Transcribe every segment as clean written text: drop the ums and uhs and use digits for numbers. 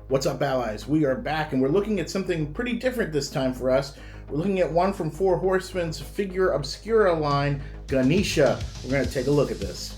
What's up, allies? We are back, and we're looking at something pretty different this time for us. We're looking at one from Four Horsemen's Figura Obscura line, Ganesha. We're going to take a look at this.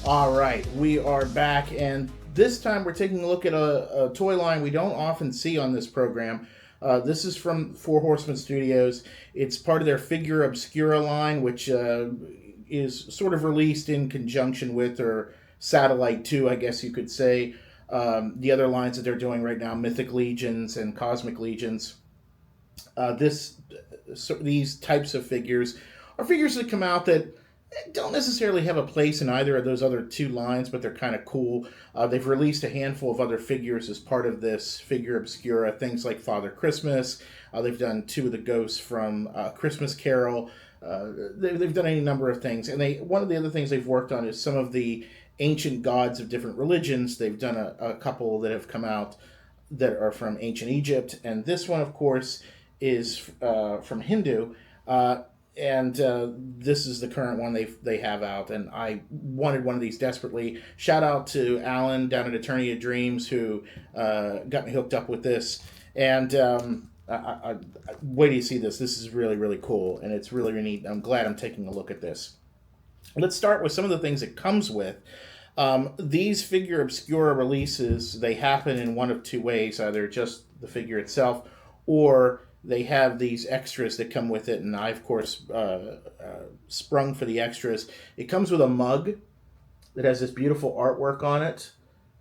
All right, we are back, and this time we're taking a look at a toy line we don't often see on this program. This is from Four Horsemen Studios. It's part of their Figura Obscura line, which is sort of released in conjunction with, or satellite to, I guess you could say, the other lines that they're doing right now, Mythic Legions and Cosmic Legions. These types of figures are figures that come out that don't necessarily have a place in either of those other two lines, but they're kind of cool. They've released a handful of other figures as part of this Figura Obscura, things like Father Christmas. They've done two of the ghosts from Christmas Carol. They've done any number of things. And one of the other things they've worked on is some of the ancient gods of different religions. They've done a couple that have come out that are from ancient Egypt. And this one, of course, is from Hindu. And this is the current one they have out, and I wanted one of these desperately. Shout out to Alan down at Eternity of Dreams who got me hooked up with this. And wait till you see this. This is really, really cool, and it's really, really neat. I'm glad I'm taking a look at this. Let's start with some of the things it comes with. These Figura Obscura releases, they happen in one of two ways, either just the figure itself, or they have these extras that come with it, and I, of course, sprung for the extras. It comes with a mug that has this beautiful artwork on it,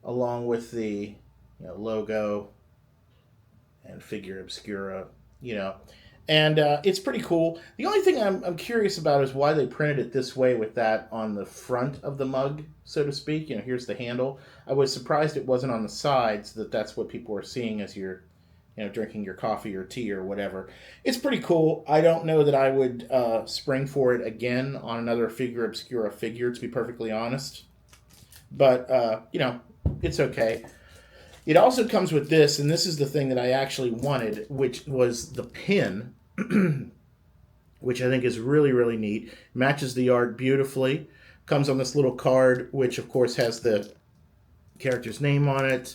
along with the logo and Figura Obscura, and it's pretty cool. The only thing I'm curious about is why they printed it this way with that on the front of the mug, so to speak. Here's the handle. I was surprised it wasn't on the sides, that's what people are seeing as you're drinking your coffee or tea or whatever. It's pretty cool. I don't know that I would spring for it again on another Figura Obscura figure, to be perfectly honest. But, it's okay. It also comes with this, and this is the thing that I actually wanted, which was the pin, which I think is really, really neat. Matches the art beautifully. Comes on this little card, which, of course, has the character's name on it.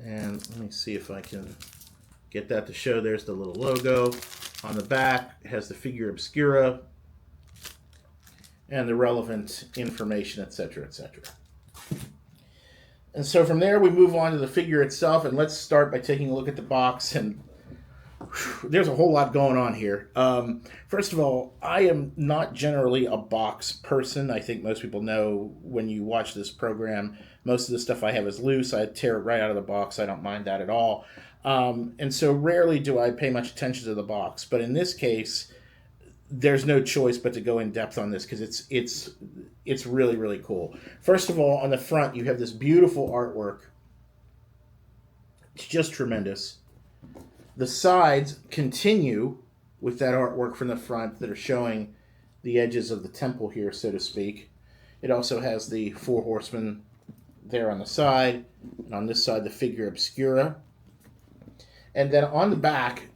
And let me see if I can get that to show. There's the little logo. On the back, it has the Figura Obscura and the relevant information, etc., etc. And so from there, we move on to the figure itself, and let's start by taking a look at the box. And there's a whole lot going on here. First of all, I am not generally a box person. I think most people know when you watch this program, most of the stuff I have is loose. I tear it right out of the box. I don't mind that at all. And so rarely do I pay much attention to the box. But in this case, there's no choice but to go in depth on this because it's really, really cool. First of all, on the front, you have this beautiful artwork. It's just tremendous. The sides continue with that artwork from the front that are showing the edges of the temple here, so to speak. It also has the Four Horsemen there on the side, and on this side, the Figura Obscura. And then on the back,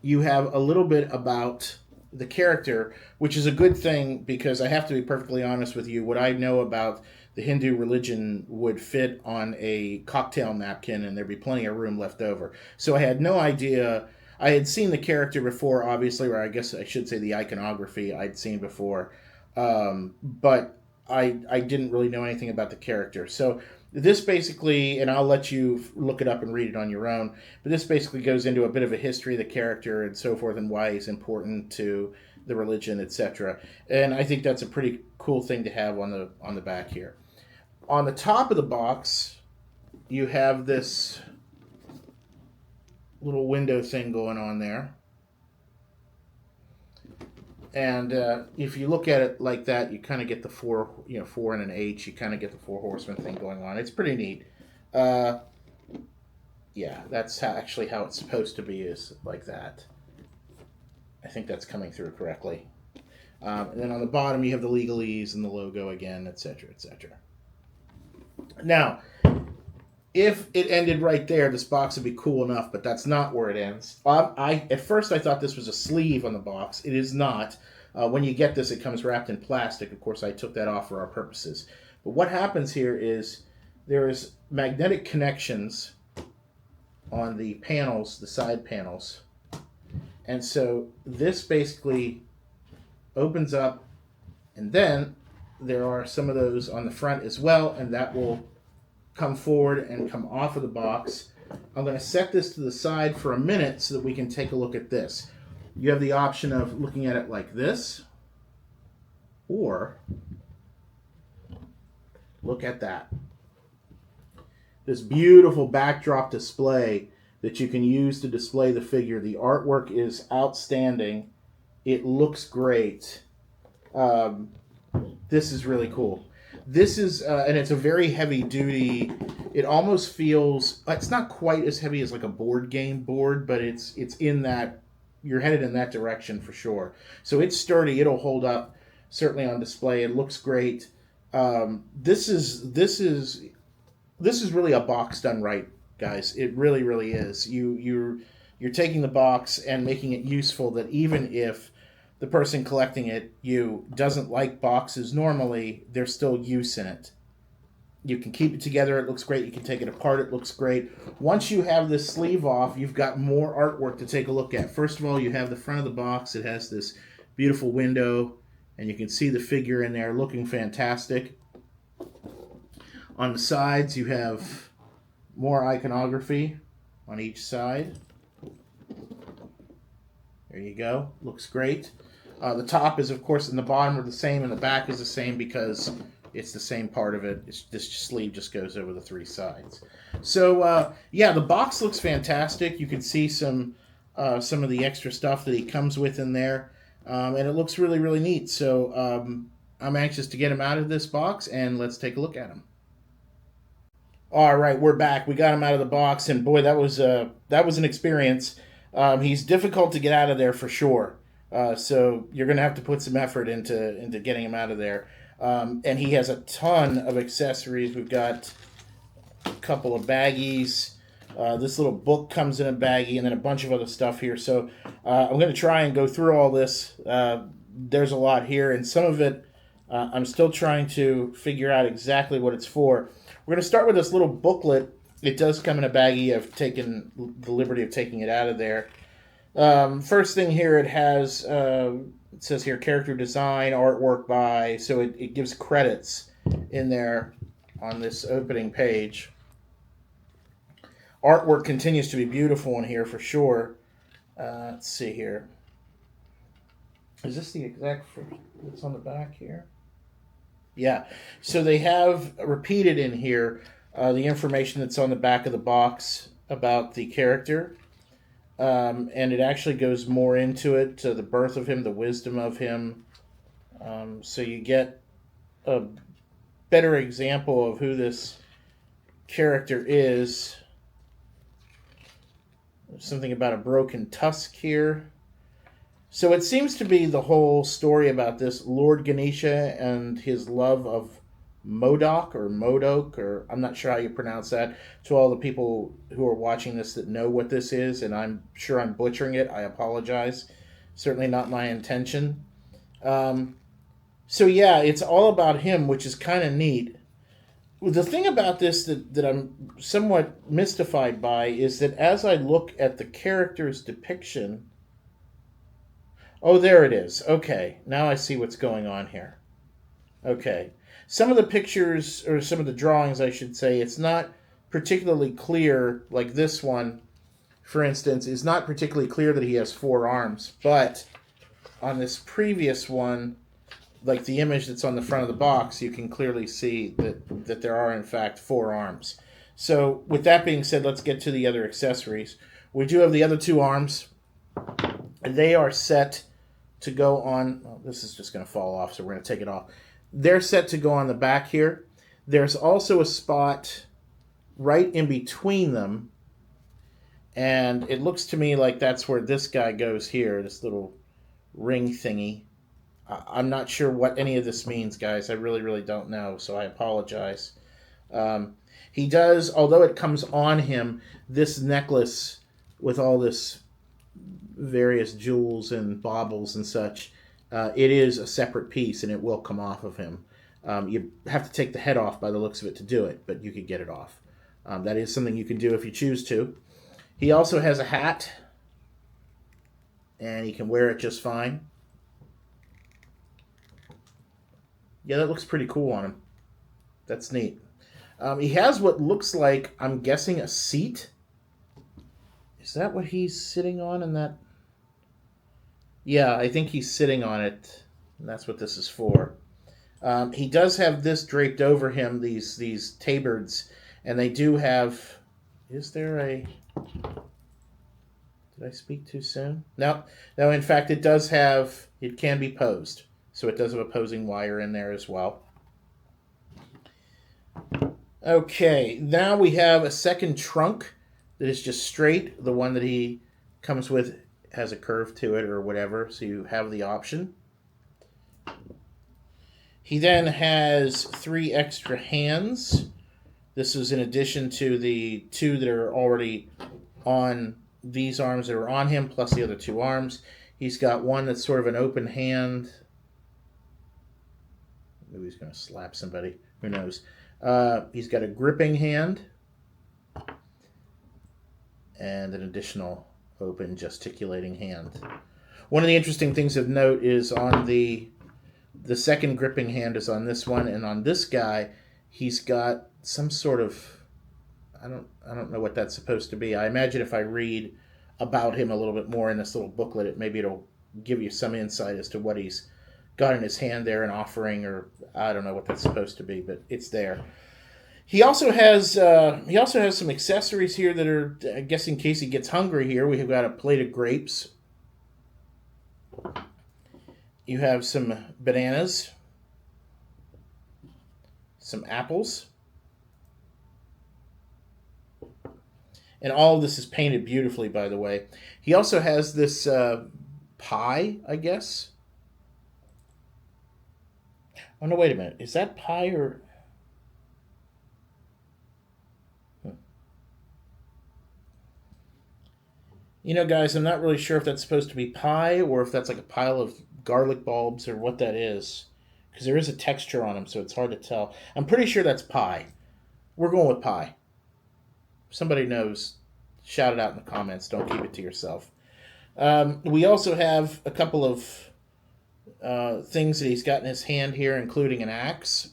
you have a little bit about the character, which is a good thing because I have to be perfectly honest with you. What I know about the Hindu religion would fit on a cocktail napkin and there'd be plenty of room left over. So I had no idea. I had seen the character before, obviously, or I guess I should say the iconography I'd seen before. But I didn't really know anything about the character. So this basically, and I'll let you look it up and read it on your own, but this basically goes into a bit of a history of the character and so forth and why he's important to the religion, etc. And I think that's a pretty cool thing to have on the back here. On the top of the box, you have this little window thing going on there. And if you look at it like that, you kind of get the four and an H. You kind of get the Four Horsemen thing going on. It's pretty neat. Yeah, that's actually how it's supposed to be, is like that. I think that's coming through correctly. And then on the bottom, you have the legalese and the logo again, etc., etc. Now, If it ended right there, this box would be cool enough, but that's not where it ends. At first I thought this was a sleeve on the box. It is not. When you get this, it comes wrapped in plastic. Of course, I took that off for our purposes. But what happens here is there is magnetic connections on the panels, the side panels. And so this basically opens up, and then there are some of those on the front as well, and that will come forward and come off of the box. I'm going to set this to the side for a minute so that we can take a look at this. You have the option of looking at it like this, or look at that. This beautiful backdrop display that you can use to display the figure. The artwork is outstanding. It looks great. This is really cool. This is, and it's a very heavy duty. It almost feels, it's not quite as heavy as like a board game board, but it's in that, you're headed in that direction for sure. So it's sturdy. It'll hold up certainly on display. It looks great. This is really a box done right, guys. It really, really is. You're taking the box and making it useful, that even if the person collecting it doesn't like boxes normally, there's still use in it. You can keep it together. It looks great. You can take it apart. It looks great. Once you have this sleeve off, you've got more artwork to take a look at. First of all, you have the front of the box. It has this beautiful window, and you can see the figure in there looking fantastic. On the sides, you have more iconography on each side. There you go. Looks great. The top is, of course, and the bottom are the same, and the back is the same because it's the same part of it. This sleeve just goes over the three sides. So, yeah, the box looks fantastic. You can see some of the extra stuff that he comes with in there, and it looks really, really neat. So I'm anxious to get him out of this box, and let's take a look at him. All right, we're back. We got him out of the box, and boy, that was an experience. He's difficult to get out of there for sure. So you're going to have to put some effort into getting him out of there. And he has a ton of accessories. We've got a couple of baggies. This little book comes in a baggie, and then a bunch of other stuff here. So I'm going to try and go through all this. There's a lot here, and some of it I'm still trying to figure out exactly what it's for. We're going to start with this little booklet. It does come in a baggie. I've taken the liberty of taking it out of there. First thing here, it has, it says here, character design, artwork by, so it gives credits in there on this opening page. Artwork continues to be beautiful in here for sure. Let's see here. Is this the exact that's on the back here? Yeah. So they have repeated in here the information that's on the back of the box about the character. And it actually goes more into it, to the birth of him, the wisdom of him. So you get a better example of who this character is. There's something about a broken tusk here. So it seems to be the whole story about this Lord Ganesha and his love of Modok, or I'm not sure how you pronounce that. To all the people who are watching this that know what this is, and I'm sure I'm butchering it, I apologize. Certainly not my intention. So yeah, it's all about him, which is kind of neat. The thing about this that I'm somewhat mystified by is that as I look at the character's depiction... Oh, there it is. Okay, now I see what's going on here. Okay. Some of the pictures, or some of the drawings, I should say, it's not particularly clear, like this one, for instance, is not particularly clear that he has 4 arms. But on this previous one, like the image that's on the front of the box, you can clearly see that there are, in fact, 4 arms. So with that being said, let's get to the other accessories. We do have the other 2 arms. They are set to go on... Well, this is just going to fall off, so we're going to take it off. They're set to go on the back here. There's also a spot right in between them, and it looks to me like that's where this guy goes here, this little ring thingy. I'm not sure what any of this means, guys. I really, really don't know, so I apologize. He does, although it comes on him, this necklace with all this various jewels and baubles and such, it is a separate piece and it will come off of him. You have to take the head off by the looks of it to do it, but you could get it off. That is something you can do if you choose to. He also has a hat, and he can wear it just fine. Yeah, that looks pretty cool on him. That's neat. He has what looks like, I'm guessing, a seat. Is that what he's sitting on in that? Yeah, I think he's sitting on it. And that's what this is for. He does have this draped over him, these tabards, and they do have... Is there a... Did I speak too soon? No, in fact, it does have... It can be posed. So it does have a posing wire in there as well. Okay, now we have a second trunk that is just straight. The one that he comes with has a curve to it or whatever, so you have the option. He then has 3 extra hands. This is in addition to the 2 that are already on these arms that are on him, plus the other 2 arms. He's got one that's sort of an open hand. Maybe he's going to slap somebody. Who knows? He's got a gripping hand and an additional open gesticulating hand. One of the interesting things of note is on the second gripping hand is on this one, and on this guy, he's got some sort of, I don't know what that's supposed to be. I imagine if I read about him a little bit more in this little booklet, maybe it'll give you some insight as to what he's got in his hand there, an offering, or I don't know what that's supposed to be, but it's there. He also has some accessories here that are, I guess, in case he gets hungry here. We have got a plate of grapes. You have some bananas, some apples, and all of this is painted beautifully, by the way. He also has this pie, I guess. Oh, no, wait a minute. Is that pie or... You know, guys, I'm not really sure if that's supposed to be pie or if that's like a pile of garlic bulbs or what that is. Because there is a texture on them, so it's hard to tell. I'm pretty sure that's pie. We're going with pie. If somebody knows, shout it out in the comments. Don't keep it to yourself. We also have a couple of things that he's got in his hand here, including an axe.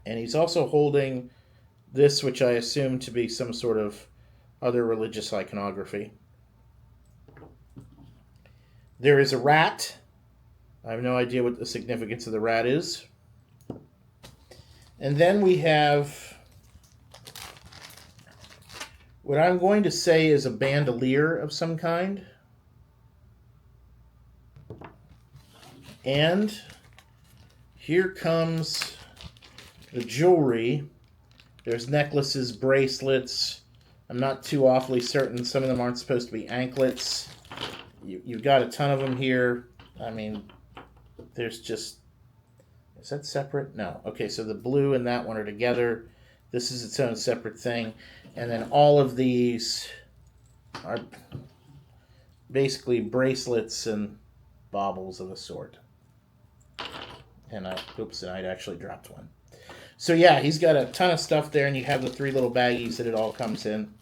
And he's also holding this, which I assume to be some sort of other religious iconography. There is a rat. I have no idea what the significance of the rat is. And then we have what I'm going to say is a bandolier of some kind. And here comes the jewelry. There's necklaces, bracelets. I'm not too awfully certain. Some of them aren't supposed to be anklets. You've got a ton of them here. I mean, there's just... Is that separate? No. Okay, so the blue and that one are together. This is its own separate thing. And then all of these are basically bracelets and baubles of a sort. And I'd actually dropped one. So yeah, he's got a ton of stuff there, and you have the 3 little baggies that it all comes in,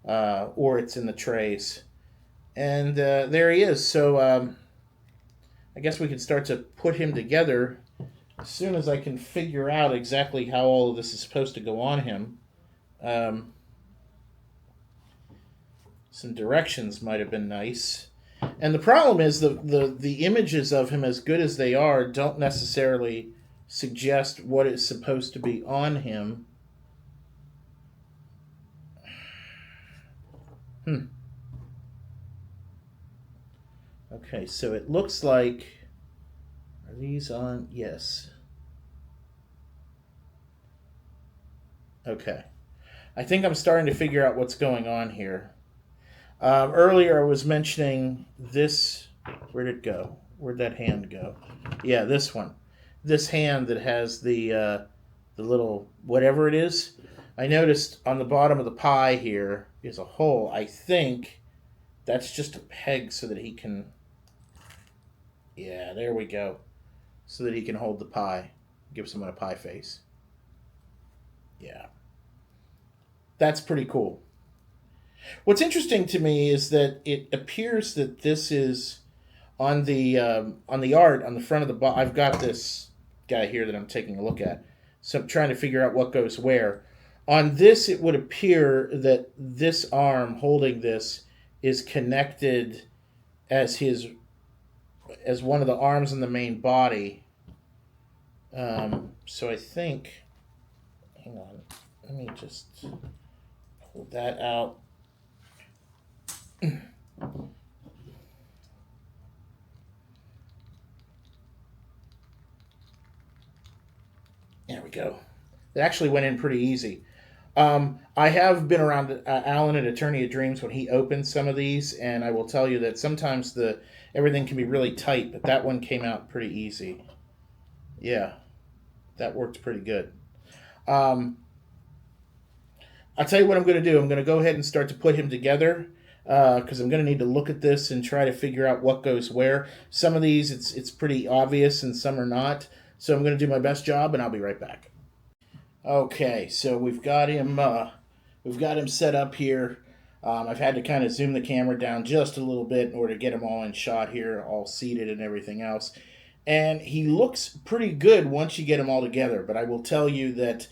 or it's in the trays. And there he is. So I guess we can start to put him together as soon as I can figure out exactly how all of this is supposed to go on him. Some directions might have been nice. And the problem is the images of him, as good as they are, don't necessarily suggest what is supposed to be on him. Okay, so it looks like... Are these on? Yes. Okay. I think I'm starting to figure out what's going on here. Earlier I was mentioning this... Where'd it go? Where'd that hand go? Yeah, this one. This hand that has the the little whatever it is. I noticed on the bottom of the pie here is a hole. I think that's just a peg so that he can. Yeah, there we go. So that he can hold the pie. Give someone a pie face. Yeah. That's pretty cool. What's interesting to me is that it appears that this is on the art on the front of the box. I've got this guy here that I'm taking a look at, so I'm trying to figure out what goes where. On this, it would appear that this arm holding this is connected as his as one of the arms in the main body. So I think, hang on, let me just pull that out. There we go. It actually went in pretty easy. I have been around Alan at Attorney of Dreams when he opens some of these, and I will tell you that sometimes the everything can be really tight, but that one came out pretty easy. Yeah, that worked pretty good. Um, I'll tell you what I'm going to do. I'm going to go ahead and start to put him together because I'm going to need to look at this and try to figure out what goes where. Some of these it's pretty obvious, and some are not. So I'm going to do my best job, and I'll be right back. Okay, so we've got him. We've got him set up here. I've had to kind of zoom the camera down just a little bit in order to get him all in shot here, all seated and everything else. And he looks pretty good once you get him all together. But I will tell you that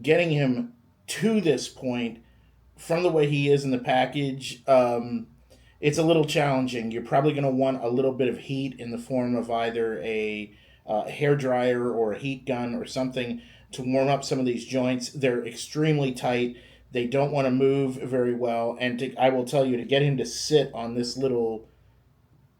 getting him to this point, from the way he is in the package, it's a little challenging. You're probably going to want a little bit of heat in the form of either a hair dryer or a heat gun or something to warm up some of these joints. They're extremely tight. They don't want to move very well. And I will tell you, to get him to sit on this little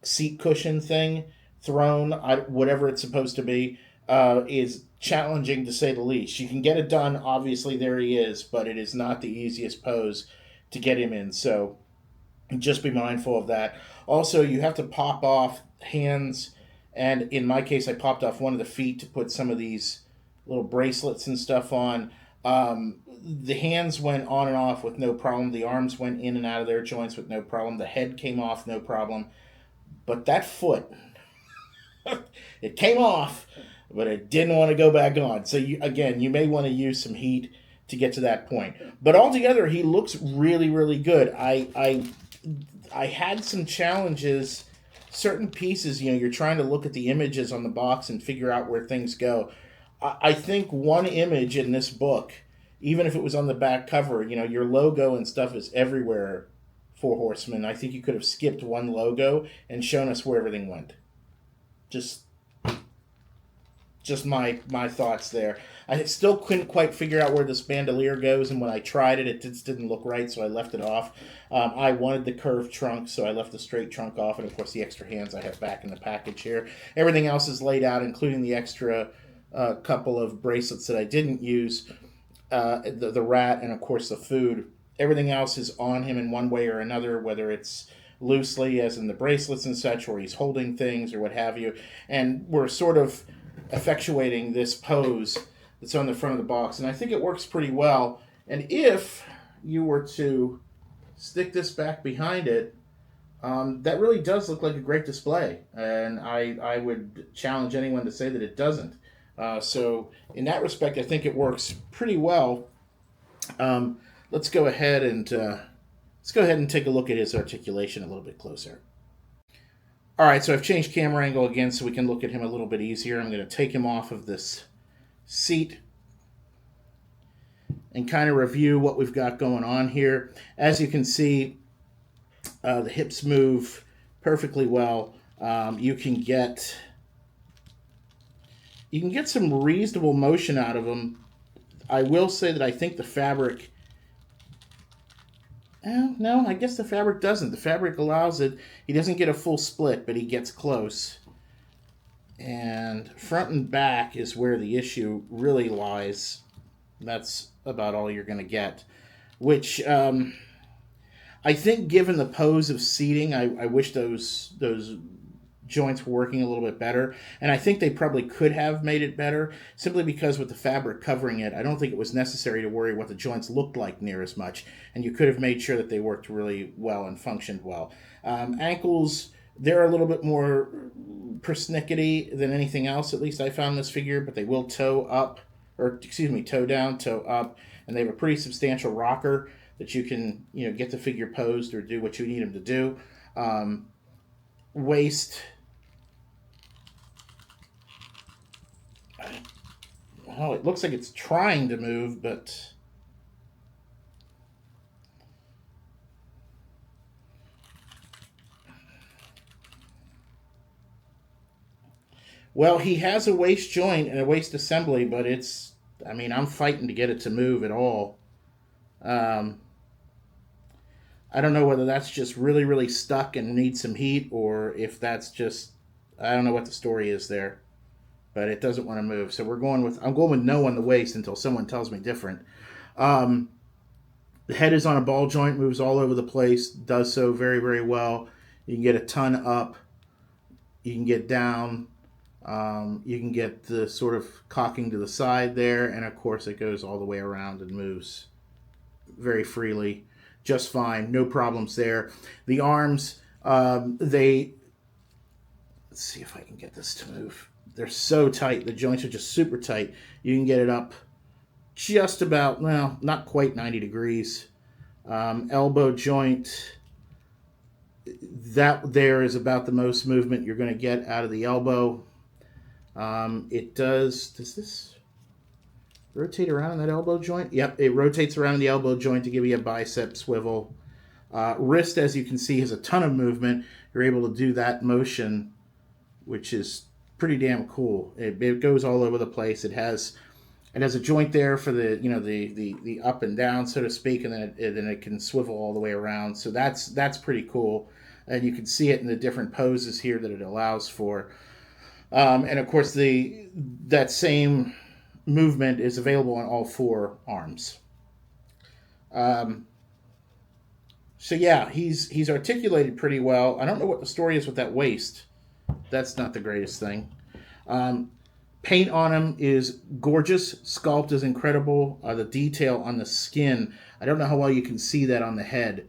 seat cushion thing, throne, whatever it's supposed to be, is challenging to say the least. You can get it done, obviously, there he is, but it is not the easiest pose to get him in. So just be mindful of that. Also, you have to pop off hands, and in my case, I popped off one of the feet to put some of these little bracelets and stuff on. The hands went on and off with no problem. The arms went in and out of their joints with no problem. The head came off, no problem. But that foot, it came off, but it didn't want to go back on. So you may want to use some heat to get to that point. But altogether, he looks really, really good. I had some challenges. Certain pieces, you're trying to look at the images on the box and figure out where things go. I think one image in this book, even if it was on the back cover, your logo and stuff is everywhere for Horsemen. I think you could have skipped one logo and shown us where everything went. Just my thoughts there. I still couldn't quite figure out where this bandolier goes, and when I tried it, it just didn't look right, so I left it off. I wanted the curved trunk, so I left the straight trunk off, and of course the extra hands I have back in the package here. Everything else is laid out, including the extra couple of bracelets that I didn't use, the rat, and of course the food. Everything else is on him in one way or another, whether it's loosely, as in the bracelets and such, or he's holding things or what have you. And we're sort of effectuating this pose that's on the front of the box, and I think it works pretty well. And if you were to stick this back behind it, that really does look like a great display, and I would challenge anyone to say that it doesn't. So in that respect, I think it works pretty well. Let's go ahead and take a look at his articulation a little bit closer. All right, so I've changed camera angle again so we can look at him a little bit easier. I'm going to take him off of this seat and kind of review what we've got going on here. As you can see, the hips move perfectly well. You can get some reasonable motion out of them. I will say that I think the fabric... no, I guess the fabric doesn't. The fabric allows it. He doesn't get a full split, but he gets close. And front and back is where the issue really lies. That's about all you're going to get. Which, I think given the pose of seating, I wish those joints were working a little bit better. And I think they probably could have made it better simply because with the fabric covering it, I don't think it was necessary to worry what the joints looked like near as much. And you could have made sure that they worked really well and functioned well. Ankles, they're a little bit more persnickety than anything else, at least I found this figure, but they will toe up, or excuse me, toe down, toe up, and they have a pretty substantial rocker that you can, get the figure posed or do what you need them to do. Waist, well, it looks like it's trying to move, but well, he has a waist joint and a waist assembly, but I'm fighting to get it to move at all. I don't know whether that's just really, really stuck and needs some heat, or if that's just, I don't know what the story is there, but it doesn't want to move. So I'm going with no on the waist until someone tells me different. The head is on a ball joint, moves all over the place, does so very, very well. You can get a ton up, you can get down, you can get the sort of cocking to the side there, and of course it goes all the way around and moves very freely. Just fine, no problems there. The arms, let's see if I can get this to move. They're so tight. The joints are just super tight. You can get it up just about, well, not quite 90 degrees. Elbow joint, that there is about the most movement you're going to get out of the elbow. Does this rotate around in that elbow joint? Yep, it rotates around in the elbow joint to give you a bicep swivel. Wrist, as you can see, has a ton of movement. You're able to do that motion, which is pretty damn cool. It goes all over the place. It has a joint there for the up and down, so to speak, and then it can swivel all the way around. So that's pretty cool, and you can see it in the different poses here that it allows for. And of course, that same movement is available on all four arms. So yeah, he's articulated pretty well. I don't know what the story is with that waist. That's not the greatest thing. Paint on him is gorgeous. Sculpt is incredible. The detail on the skin, I don't know how well you can see that on the head,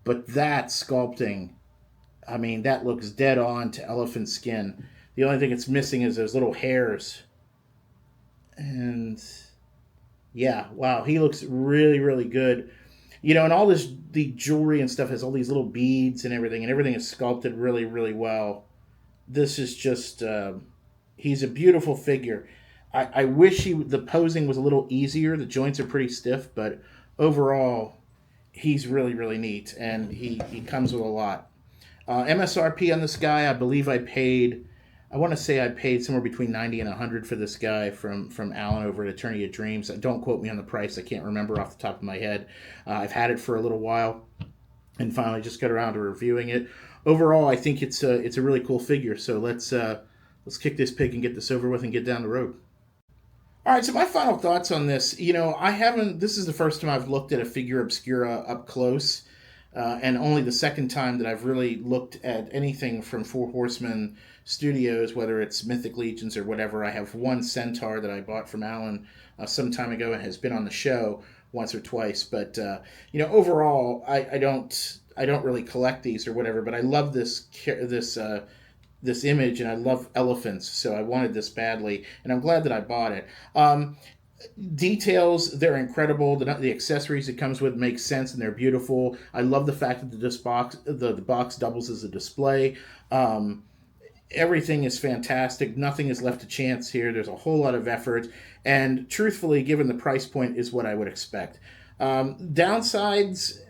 but that sculpting, that looks dead on to elephant skin. The only thing it's missing is those little hairs. And yeah, wow, he looks really, really good. And all the jewelry and stuff has all these little beads and everything is sculpted really, really well. This is just, he's a beautiful figure. I wish the posing was a little easier. The joints are pretty stiff, but overall, he's really, really neat, and he comes with a lot. MSRP on this guy, I believe I want to say I paid somewhere between $90 and $100 for this guy from Alan over at Eternity of Dreams. Don't quote me on the price. I can't remember off the top of my head. I've had it for a little while and finally just got around to reviewing it. Overall, I think it's a really cool figure. So let's kick this pig and get this over with and get down the road. All right, so my final thoughts on this. This is the first time I've looked at a Figura Obscura up close, and only the second time that I've really looked at anything from Four Horsemen Studios, whether it's Mythic Legions or whatever. I have one Centaur that I bought from Alan some time ago and has been on the show once or twice. But overall, I don't really collect these or whatever. But I love this image, and I love elephants, so I wanted this badly, and I'm glad that I bought it. Details, they're incredible. The accessories it comes with make sense, and they're beautiful. I love the fact that the box doubles as a display. Everything is fantastic. Nothing is left to chance here. There's a whole lot of effort, and truthfully, given the price point, is what I would expect. Downsides,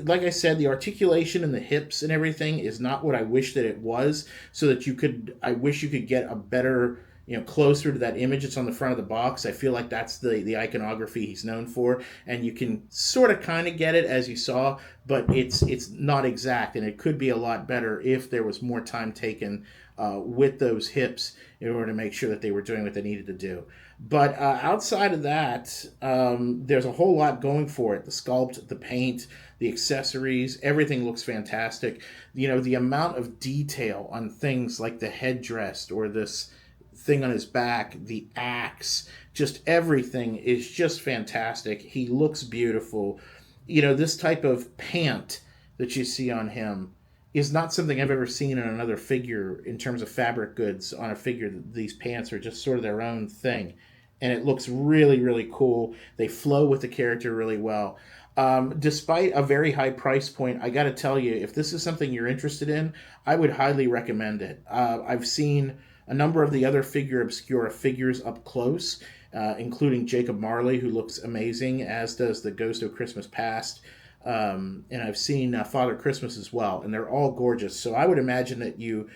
like I said, the articulation and the hips and everything is not what I wish that it was, so that I wish you could get a better closer to that image that's on the front of the box. I feel like that's the iconography he's known for, and you can sort of kind of get it as you saw, but it's not exact, and it could be a lot better if there was more time taken with those hips in order to make sure that they were doing what they needed to do. But outside of that, there's a whole lot going for it. The sculpt, the paint, the accessories, everything looks fantastic. The amount of detail on things like the headdress or this thing on his back, the axe, just everything is just fantastic. He looks beautiful. This type of pant that you see on him is not something I've ever seen on another figure in terms of fabric goods on a figure. These pants are just sort of their own thing. And it looks really, really cool. They flow with the character really well. Despite a very high price point, I got to tell you, if this is something you're interested in, I would highly recommend it. I've seen a number of the other Figura Obscura figures up close, including Jacob Marley, who looks amazing, as does the Ghost of Christmas Past. And I've seen Father Christmas as well, and they're all gorgeous. So I would imagine that you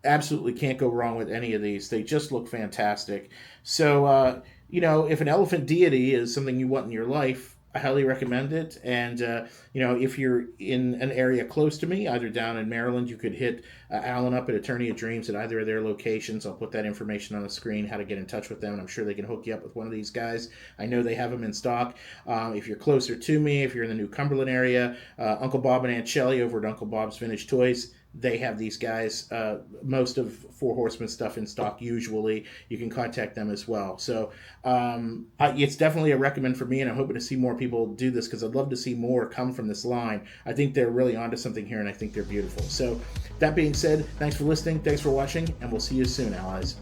absolutely can't go wrong with any of these. They just look fantastic. So, if an elephant deity is something you want in your life, I highly recommend it. And, if you're in an area close to me, either down in Maryland, you could hit Alan up at Attorney of Dreams at either of their locations. I'll put that information on the screen, how to get in touch with them, and I'm sure they can hook you up with one of these guys. I know they have them in stock. If you're closer to me, if you're in the New Cumberland area, Uncle Bob and Aunt Shelley over at Uncle Bob's Vintage Toys, they have these guys, most of Four Horsemen stuff in stock usually. You can contact them as well. So it's definitely a recommend for me, and I'm hoping to see more people do this because I'd love to see more come from this line. I think they're really onto something here, and I think they're beautiful. So that being said, thanks for listening, thanks for watching, and we'll see you soon, allies.